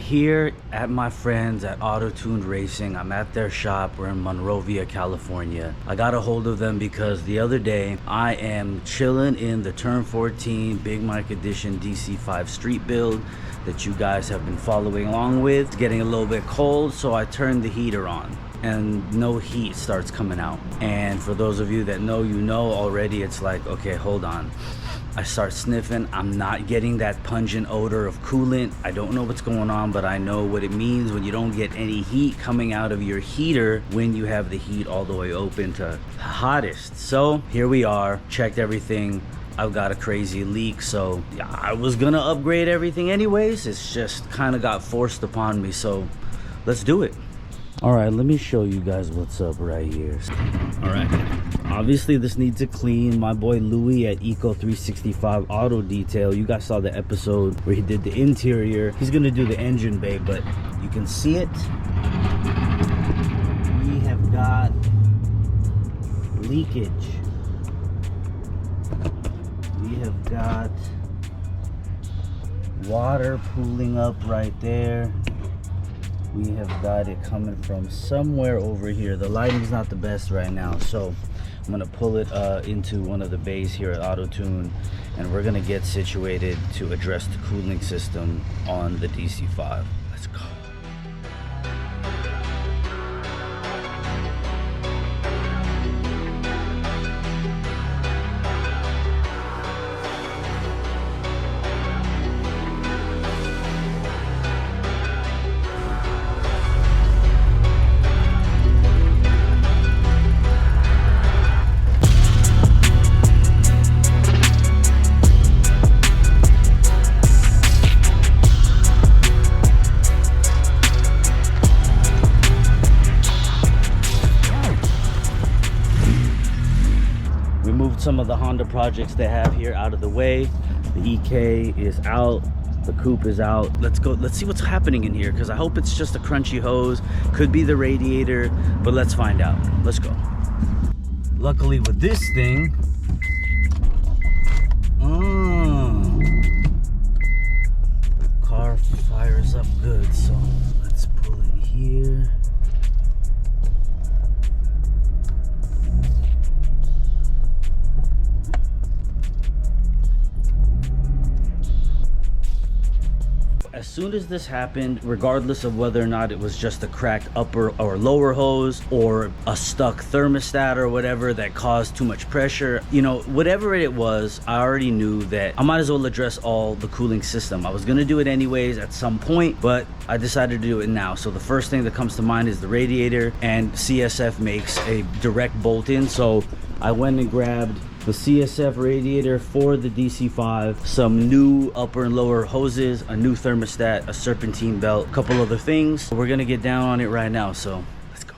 here at my friends at Autotuned Racing. I'm at their shop. We're in Monrovia, California. I got a hold of them because the other day I am chilling in the Turn 14 Big Mike Edition DC5 street build that you guys have been following along with. It's getting a little bit cold, so I turned the heater on and no heat starts coming out. And for those of you that know, you know already, it's like, okay, hold on. I start sniffing. I'm not getting that pungent odor of coolant. I don't know what's going on, but I know what it means when you don't get any heat coming out of your heater when you have the heat all the way open to hottest. So here we are, checked everything. I've got a crazy leak, so I was gonna upgrade everything anyways. It's just kind of got forced upon me, so let's do it. All right, let me show you guys what's up right here. All right, obviously this needs a clean. My boy Louis at Eco 365 Auto Detail, you guys saw the episode where he did the interior. He's gonna do the engine bay, but you can see it. We have got leakage. We have got water pooling up right there. We have got it coming from somewhere over here. The lighting's not the best right now, so I'm gonna pull it into one of the bays here at Autotuned, and we're gonna get situated to address the cooling system on the DC5. Let's go. Some of the Honda projects they have here out of the way. The EK is out, the coupe is out. Let's go, let's see what's happening in here, because I hope it's just a crunchy hose. Could be the radiator, but let's find out. Let's go. Luckily with this thing, car fires up good, so let's pull it here. As soon as this happened, regardless of whether or not it was just a cracked upper or lower hose or a stuck thermostat or whatever that caused too much pressure, you know, whatever it was, I already knew that I might as well address all the cooling system. I was gonna do it anyways at some point, but I decided to do it now. So the first thing that comes to mind is the radiator, and CSF makes a direct bolt in. So I went and grabbed the CSF radiator for the DC5, some new upper and lower hoses, a new thermostat, a serpentine belt, a couple other things. We're gonna get down on it right now, so let's go.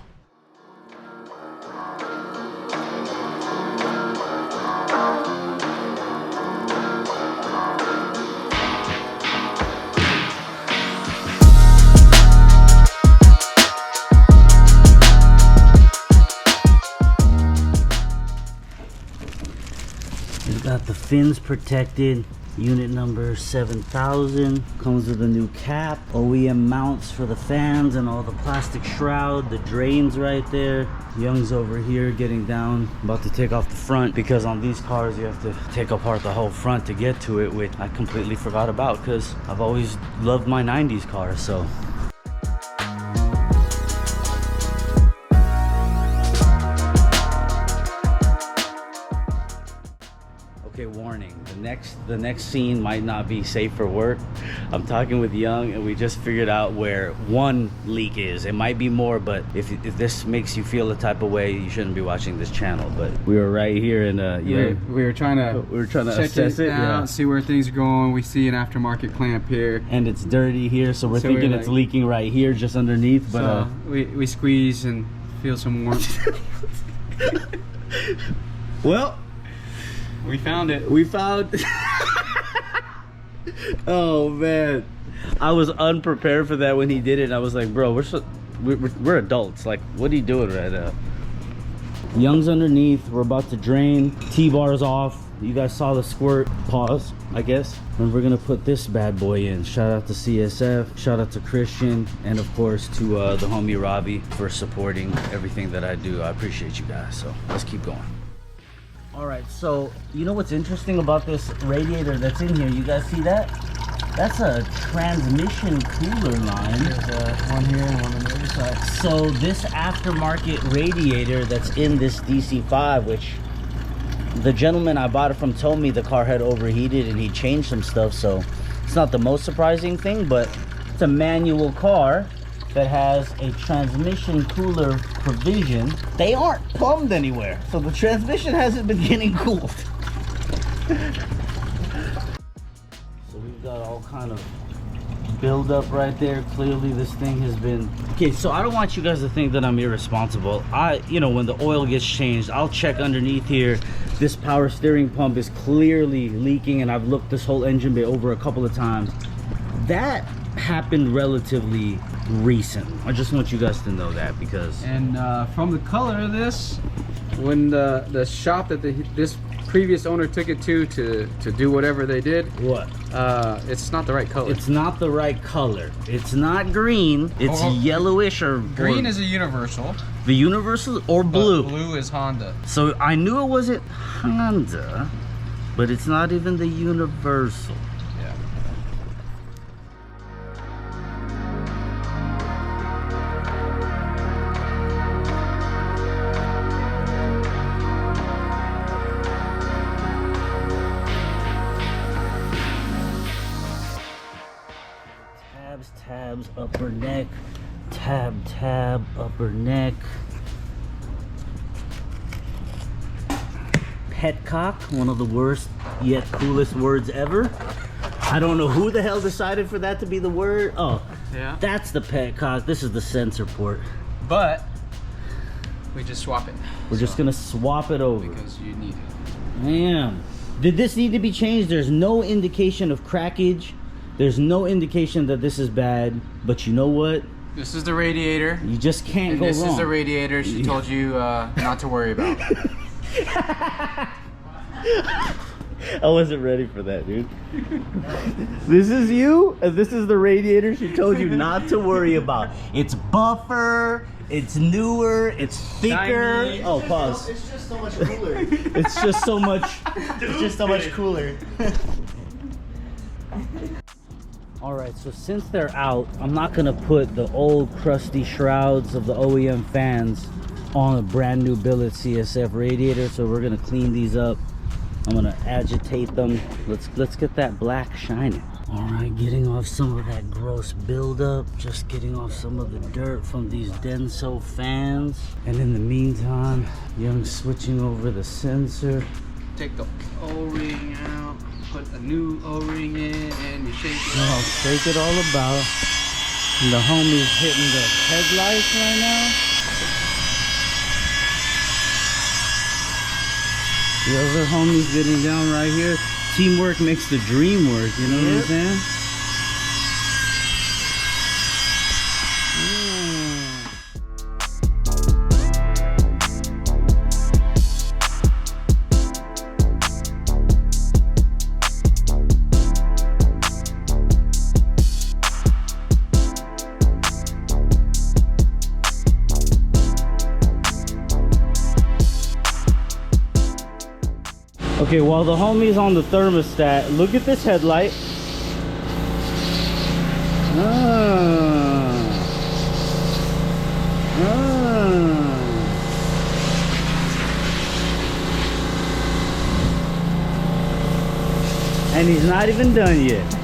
Got the fins protected, unit number 7000, comes with a new cap, OEM mounts for the fans and all the plastic shroud, the drains right there. Young's over here getting down, about to take off the front, because on these cars you have to take apart the whole front to get to it, which I completely forgot about because I've always loved my 90s cars. So okay, warning, the next scene might not be safe for work. I'm talking with Young and we just figured out where one leak is. It might be more, but if this makes you feel a type of way, you shouldn't be watching this channel. But we were right here and we were trying to check assess it out, see where things are going. We see an aftermarket clamp here, and it's dirty here, so we're thinking it's leaking right here just underneath, but so we squeeze and feel some warmth. Well, we found it. We found. Oh man, I was unprepared for that when he did it. I was like, bro, we're adults. Like, what are you doing right now? Young's underneath. We're about to drain. T-bar's off. You guys saw the squirt. Pause, I guess. And we're gonna put this bad boy in. Shout out to CSF, shout out to Christian, and of course to the homie Robbie for supporting everything that I do. I appreciate you guys. So let's keep going. All right, so you know what's interesting about this radiator that's in here? You guys see that? That's a transmission cooler line. There's one here and one on the other side. So this aftermarket radiator that's in this DC5, which the gentleman I bought it from told me the car had overheated and he changed some stuff, so it's not the most surprising thing, but it's a manual car that has a transmission cooler provision. They aren't plumbed anywhere, so the transmission hasn't been getting cooled. So we've got all kind of build up right there. Clearly this thing has been okay. So I don't want you guys to think that I'm irresponsible. You know, when the oil gets changed, I'll check underneath here. This power steering pump is clearly leaking, and I've looked this whole engine bay over a couple of times. That happened relatively recent. I just want you guys to know that, because And from the color of this, when the shop that this previous owner took it to do whatever they did, what? it's not the right color. It's not the right color. It's not green. It's yellowish or green is a universal. The universal or blue. Blue is Honda. So I knew it wasn't Honda, but it's not even the universal. Yeah. Tabs, upper neck, tab, upper neck. Petcock, one of the worst yet coolest words ever. I don't know who the hell decided for that to be the word. Oh, Yeah. that's the petcock. This is the sensor port. But we just swap it. We're just gonna swap it over. Because you need it. Damn. Did this need to be changed? There's no indication of crackage. There's no indication that this is bad, but you know what? This is the radiator. You just can't And go this wrong. is the radiator she told you not to worry about. I wasn't ready for that, dude. This is you, and this is the radiator she told you not to worry about. It's buffer, it's newer, it's thicker. Shiny. Oh, pause. It's just so much cooler. It's just so much. It's just so much cooler. All right, so since they're out, I'm not gonna put the old crusty shrouds of the OEM fans on a brand new billet CSF radiator. So we're gonna clean these up. I'm gonna agitate them. Let's get that black shining. All right, getting off some of that gross buildup, just getting off some of the dirt from these Denso fans. And in the meantime, Young's switching over the sensor. Take the O-ring out, put a new O-ring in, and you shake it. I'll shake it all about. And the homie's hitting the headlights right now. The other homie's getting down right here. Teamwork makes the dream work, you know what I'm saying? Okay, while the homie's on the thermostat, look at this headlight. And he's not even done yet.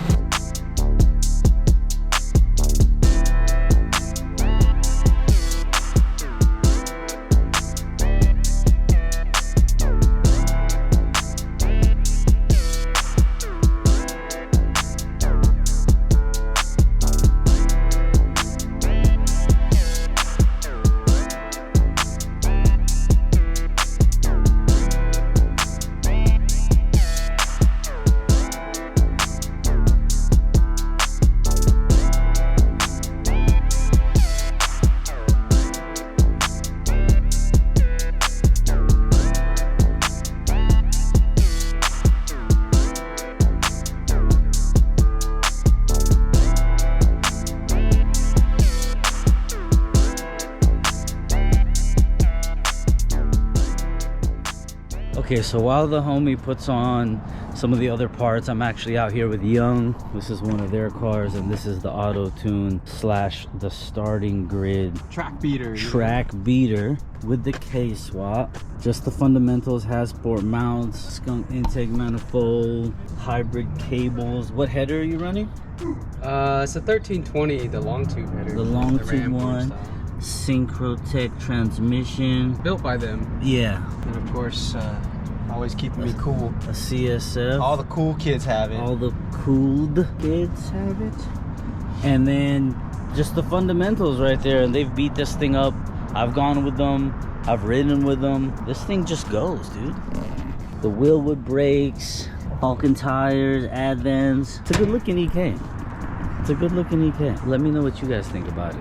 Okay, so while the homie puts on some of the other parts, I'm actually out here with Young. This is one of their cars, and this is the Autotuned slash the starting grid Track beater. track beater with the K-swap. Just the fundamentals, has port mounts, skunk intake manifold, hybrid cables. What header are you running? It's a 1320, the long tube header. The long tube Ram one. style. Synchrotech transmission. Built by them. Yeah, And of course, always keeping me cool. a CSF. All the cool kids have it. All the cooled kids have it. And then just the fundamentals right there, and they've beat this thing up. I've gone with them, I've ridden with them. This thing just goes, dude. The Willwood brakes, Falcon tires, Advents. It's a good looking EK. It's a good looking EK. Let me know what you guys think about it.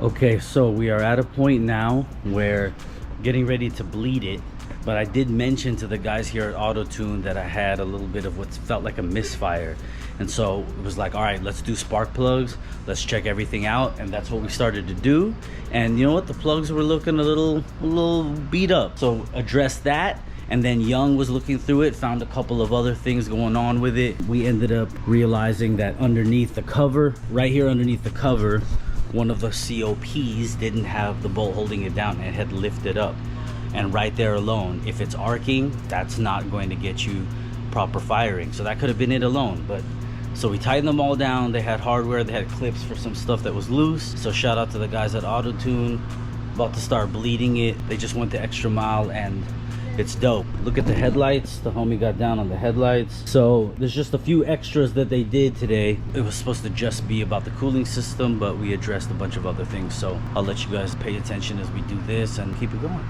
Okay, so we are at a point now where getting ready to bleed it, but I did mention to the guys here at Autotuned that I had a little bit of what felt like a misfire, and so it was like, all right, let's do spark plugs, let's check everything out, and that's what we started to do. And you know what, the plugs were looking a little beat up, so address that. And then Young was looking through it, found a couple of other things going on with it. We ended up realizing that underneath the cover, right here underneath the cover, one of the COPs didn't have the bolt holding it down, and it had lifted up. And right there alone, if it's arcing, that's not going to get you proper firing. So that could have been it alone. But so we tightened them all down. They had hardware, they had clips for some stuff that was loose. So shout out to the guys at Autotuned. About to start bleeding it. They just went the extra mile, and it's dope. Look at the headlights. The homie got down on the headlights. So there's just a few extras that they did today. It was supposed to just be about the cooling system, but we addressed a bunch of other things. So I'll let you guys pay attention as we do this and keep it going.